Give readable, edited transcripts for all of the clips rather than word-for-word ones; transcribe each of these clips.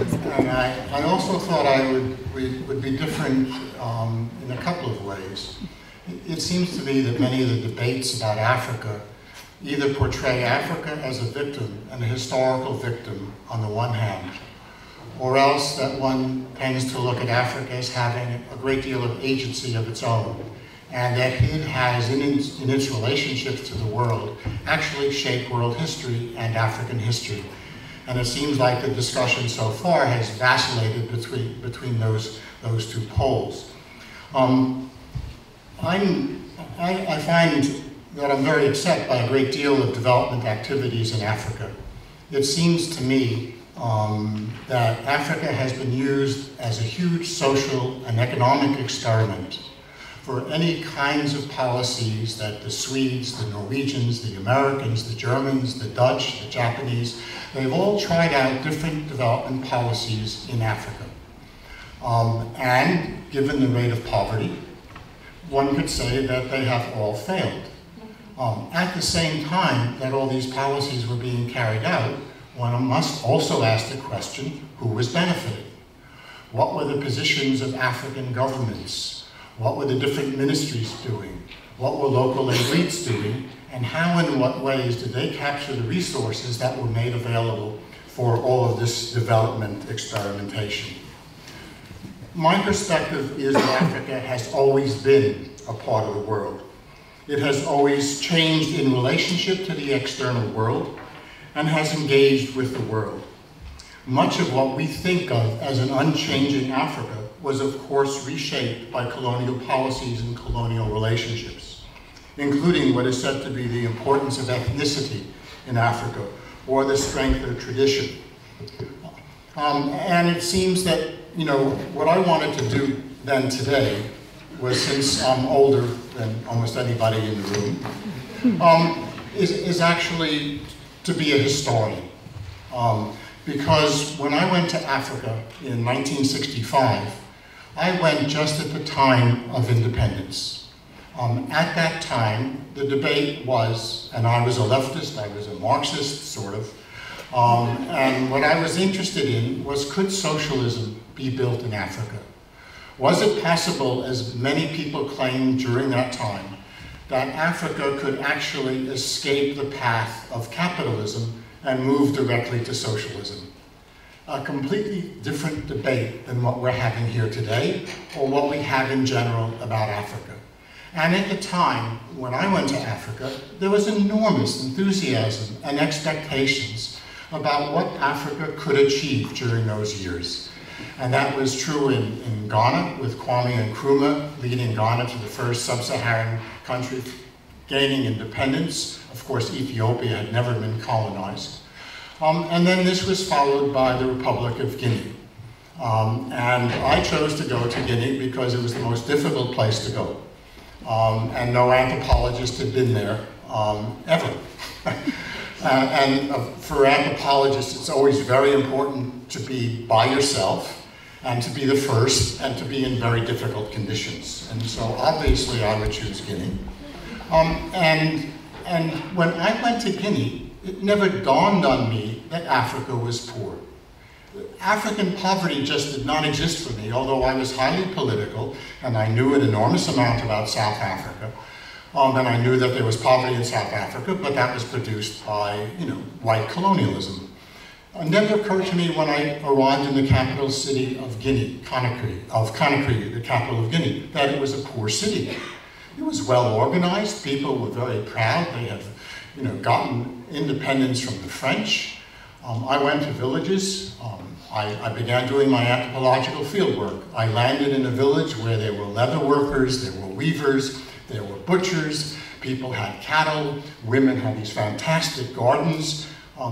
And I also thought we would be different in a couple of ways. It seems to me that many of the debates about Africa either portray Africa as a victim, and a historical victim on the one hand, or else that one tends to look at Africa as having a great deal of agency of its own, and that it has, in its relationships to the world, actually shaped world history and African history. And it seems like the discussion so far has vacillated between those two poles. I find that I'm very upset by a great deal of development activities in Africa. It seems to me that Africa has been used as a huge social and economic experiment for any kinds of policies that the Swedes, the Norwegians, the Americans, the Germans, the Dutch, the Japanese, they've all tried out different development policies in Africa. And given the rate of poverty, one could say that they have all failed. At the same time that all these policies were being carried out, one must also ask the question, who was benefiting? What were the positions of African governments? What were the different ministries doing? What were local elites doing? And how and in what ways did they capture the resources that were made available for all of this development experimentation? My perspective is that Africa has always been a part of the world. It has always changed in relationship to the external world and has engaged with the world. Much of what we think of as an unchanging Africa was of course reshaped by colonial policies and colonial relationships, including what is said to be the importance of ethnicity in Africa or the strength of tradition. And it seems that, you know, what I wanted to do then today was, since I'm older than almost anybody in the room, is actually to be a historian. Because when I went to Africa in 1965, I went just at the time of independence. At that time, the debate was, and I was a leftist, I was a Marxist, sort of, and what I was interested in was, could socialism be built in Africa? Was it possible, as many people claimed during that time, that Africa could actually escape the path of capitalism and move directly to socialism? A completely different debate than what we're having here today, or what we have in general about Africa. And at the time, when I went to Africa, there was enormous enthusiasm and expectations about what Africa could achieve during those years. And that was true in Ghana, with Kwame Nkrumah leading Ghana to the first sub-Saharan country gaining independence. Of course, Ethiopia had never been colonized. And then this was followed by the Republic of Guinea. And I chose to go to Guinea because it was the most difficult place to go. And no anthropologist had been there ever. For anthropologists, it's always very important to be by yourself and to be the first and to be in very difficult conditions. And so obviously I would choose Guinea. And when I went to Guinea, it never dawned on me that Africa was poor. African poverty just did not exist for me, although I was highly political and I knew an enormous amount about South Africa. And I knew that there was poverty in South Africa, but that was produced by, you know, white colonialism. It never occurred to me when I arrived in the capital city of Guinea, Conakry, the capital of Guinea, that it was a poor city. It was well organized. People were very proud. They had, you know, gotten independence from the French. I went to villages. I began doing my anthropological field work. I landed in a village where there were leather workers, there were weavers, there were butchers, people had cattle, women had these fantastic gardens,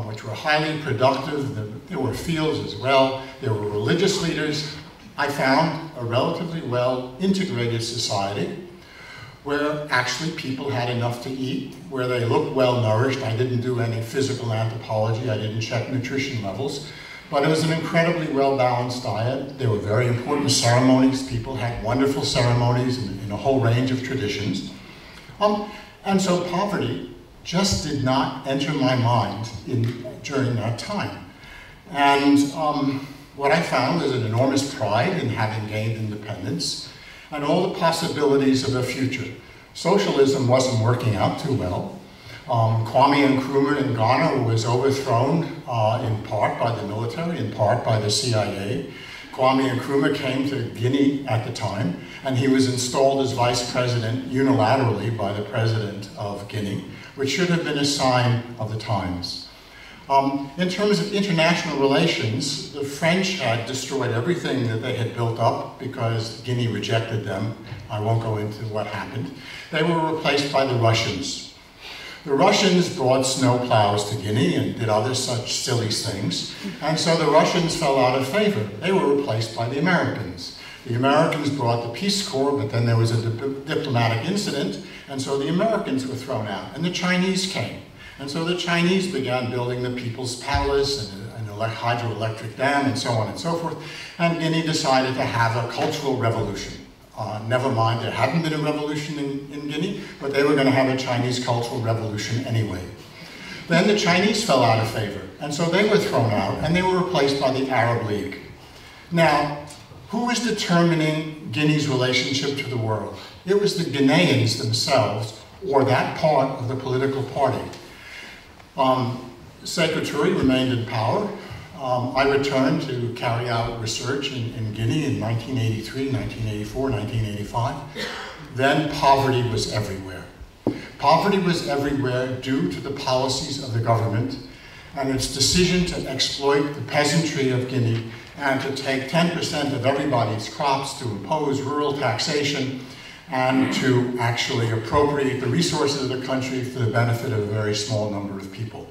which were highly productive. There were fields as well. There were religious leaders. I found a relatively well integrated society where actually people had enough to eat, where they looked well nourished. I didn't do any physical anthropology. I didn't check nutrition levels. But it was an incredibly well-balanced diet. There were very important ceremonies. People had wonderful ceremonies in a whole range of traditions. And so poverty just did not enter my mind during that time. And what I found was an enormous pride in having gained independence and all the possibilities of a future. Socialism wasn't working out too well. Kwame Nkrumah in Ghana was overthrown in part by the military, in part by the CIA. Kwame Nkrumah came to Guinea at the time, and he was installed as vice president unilaterally by the president of Guinea, which should have been a sign of the times. In terms of international relations, the French had destroyed everything that they had built up because Guinea rejected them. I won't go into what happened. They were replaced by the Russians. The Russians brought snowplows to Guinea and did other such silly things, and so the Russians fell out of favor. They were replaced by the Americans. The Americans brought the Peace Corps, but then there was a diplomatic incident, and so the Americans were thrown out, and the Chinese came. And so the Chinese began building the People's Palace and a hydroelectric dam and so on and so forth, and Guinea decided to have a cultural revolution. Never mind, there hadn't been a revolution in Guinea, but they were going to have a Chinese cultural revolution anyway. Then the Chinese fell out of favor, and so they were thrown out, and they were replaced by the Arab League. Now, who was determining Guinea's relationship to the world? It was the Guineans themselves, or that part of the political party. Sekou Touré remained in power. I returned to carry out research in Guinea in 1983, 1984, 1985. Then poverty was everywhere. Poverty was everywhere due to the policies of the government and its decision to exploit the peasantry of Guinea and to take 10% of everybody's crops, to impose rural taxation, and to actually appropriate the resources of the country for the benefit of a very small number of people.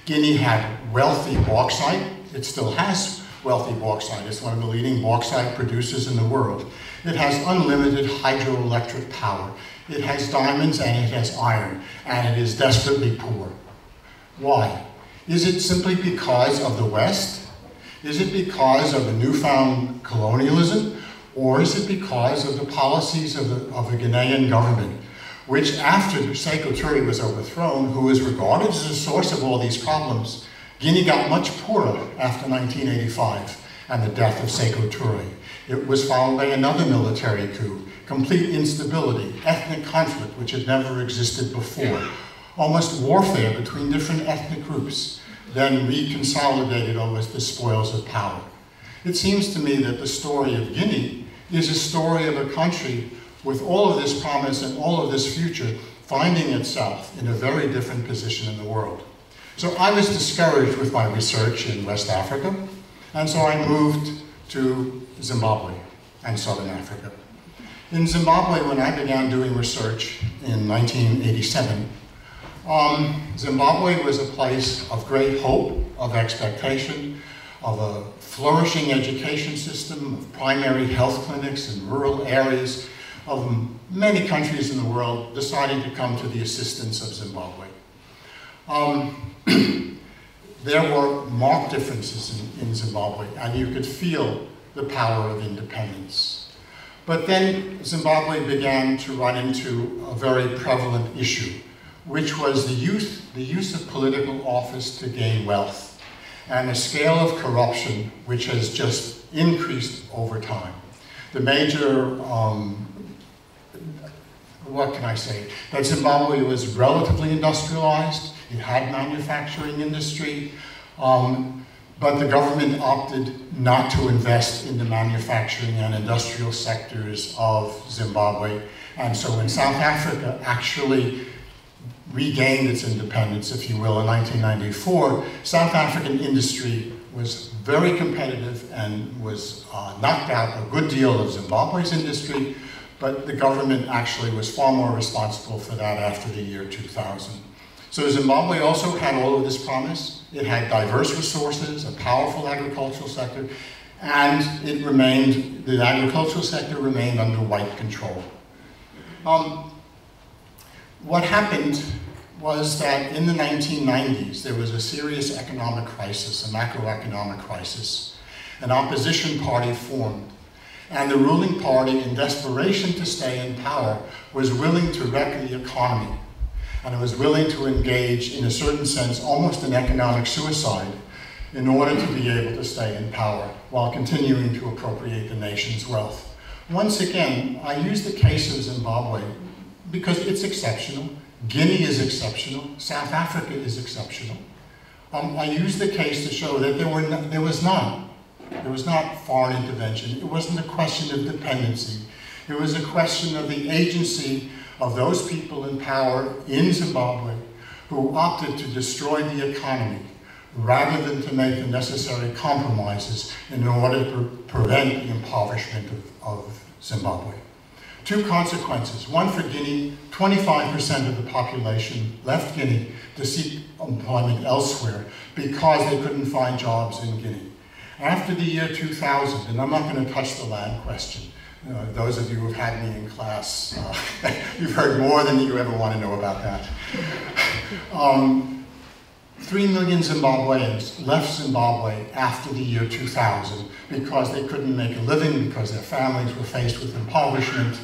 Guinea had wealthy bauxite. It still has wealthy bauxite. It's one of the leading bauxite producers in the world. It has unlimited hydroelectric power. It has diamonds and it has iron, and it is desperately poor. Why? Is it simply because of the West? Is it because of a newfound colonialism? Or is it because of the policies of the Ghanaian government, which after Sekou Touré was overthrown, who was regarded as the source of all these problems, Guinea got much poorer after 1985 and the death of Sekou Touré. It was followed by another military coup, complete instability, ethnic conflict, which had never existed before, almost warfare between different ethnic groups, then reconsolidated over the spoils of power. It seems to me that the story of Guinea is a story of a country with all of this promise and all of this future finding itself in a very different position in the world. So I was discouraged with my research in West Africa, and so I moved to Zimbabwe and Southern Africa. In Zimbabwe, when I began doing research in 1987, Zimbabwe was a place of great hope, of expectation, of a flourishing education system, of primary health clinics in rural areas, of many countries in the world deciding to come to the assistance of Zimbabwe. There were marked differences in Zimbabwe, and you could feel the power of independence. But then Zimbabwe began to run into a very prevalent issue, which was the use of political office to gain wealth, and a scale of corruption which has just increased over time. The major, what can I say? That Zimbabwe was relatively industrialized, it had manufacturing industry, but the government opted not to invest in the manufacturing and industrial sectors of Zimbabwe. And so when South Africa actually regained its independence, if you will, in 1994, South African industry was very competitive and was knocked out a good deal of Zimbabwe's industry, but the government actually was far more responsible for that after the year 2000. So Zimbabwe also had all of this promise. It had diverse resources, a powerful agricultural sector, and the agricultural sector remained under white control. What happened was that in the 1990s, there was a serious economic crisis, a macroeconomic crisis. An opposition party formed, and the ruling party, in desperation to stay in power, was willing to wreck the economy, and it was willing to engage, in a certain sense, almost in economic suicide, in order to be able to stay in power while continuing to appropriate the nation's wealth. Once again, I use the case of Zimbabwe because it's exceptional. Guinea is exceptional. South Africa is exceptional. I use the case to show that there was none. There was not foreign intervention. It wasn't a question of dependency. It was a question of the agency of those people in power in Zimbabwe who opted to destroy the economy rather than to make the necessary compromises in order to prevent the impoverishment of Zimbabwe. Two consequences. One for Guinea, 25% of the population left Guinea to seek employment elsewhere because they couldn't find jobs in Guinea. After the year 2000, and I'm not going to touch the land question, those of you who have had me in class, you've heard more than you ever want to know about that. 3 million Zimbabweans left Zimbabwe after the year 2000 because they couldn't make a living, because their families were faced with impoverishment,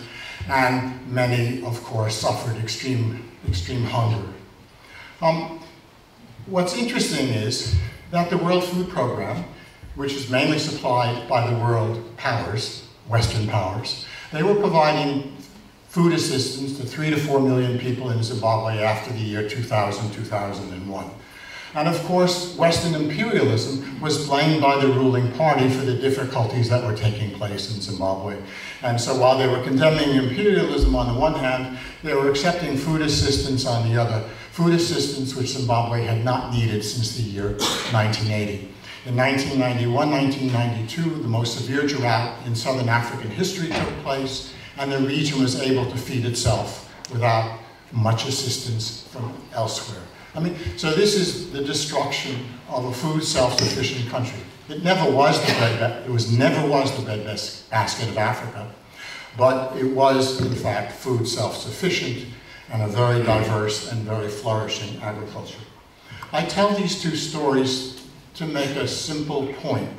and many, of course, suffered extreme hunger. What's interesting is that the World Food Program, which is mainly supplied by the world powers, Western powers, they were providing food assistance to 3 to 4 million people in Zimbabwe after the year 2000, 2001. And of course, Western imperialism was blamed by the ruling party for the difficulties that were taking place in Zimbabwe. And so while they were condemning imperialism on the one hand, they were accepting food assistance on the other. Food assistance which Zimbabwe had not needed since the year 1980. In 1991, 1992, the most severe drought in southern African history took place, and the region was able to feed itself without much assistance from elsewhere. I mean, so this is the destruction of a food self-sufficient country. It never was the breadbasket of Africa, but it was, in fact, food self-sufficient and a very diverse and very flourishing agriculture. I tell these two stories to make a simple point,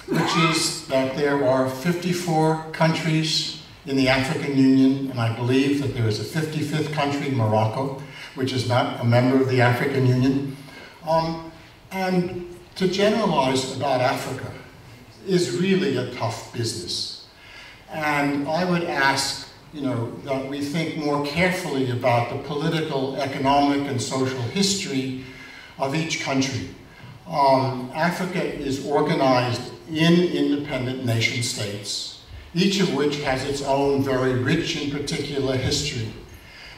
which is that there are 54 countries in the African Union, and I believe that there is a 55th country, Morocco, which is not a member of the African Union. And to generalize about Africa is really a tough business. And I would ask, that we think more carefully about the political, economic, and social history of each country. Africa is organized in independent nation states, each of which has its own very rich and particular history.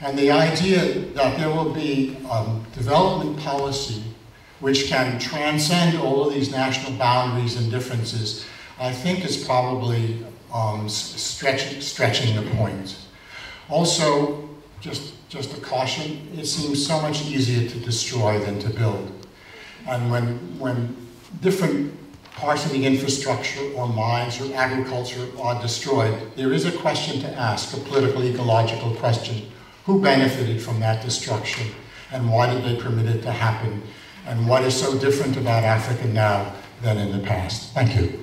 And the idea that there will be development policy which can transcend all of these national boundaries and differences, I think is probably stretching the point. Also, just a caution, it seems so much easier to destroy than to build. And when different parts of the infrastructure or mines or agriculture are destroyed, there is a question to ask, a political ecological question. Who benefited from that destruction, and why did they permit it to happen? And what is so different about Africa now than in the past? Thank you.